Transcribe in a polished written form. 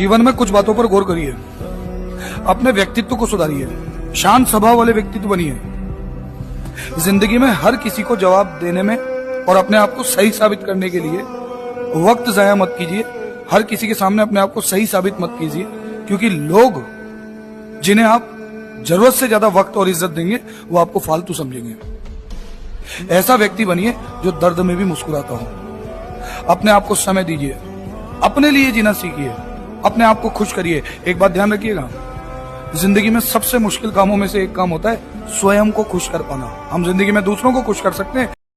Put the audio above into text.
जीवन में कुछ बातों पर गौर करिए, अपने व्यक्तित्व को सुधारिए, शांत स्वभाव वाले व्यक्तित्व बनिए। जिंदगी में हर किसी को जवाब देने में और अपने आप को सही साबित करने के लिए वक्त जाया मत कीजिए। हर किसी के सामने अपने आप को सही साबित मत कीजिए, क्योंकि लोग जिन्हें आप जरूरत से ज्यादा वक्त और इज्जत देंगे वो आपको फालतू समझेंगे। ऐसा व्यक्ति बनिए जो दर्द में भी मुस्कुराता हो। अपने आप को समय दीजिए, अपने लिए जीना सीखिए, अपने आप को खुश करिए। एक बात ध्यान रखिएगा, जिंदगी में सबसे मुश्किल कामों में से एक काम होता है स्वयं को खुश कर पाना। हम जिंदगी में दूसरों को खुश कर सकते हैं,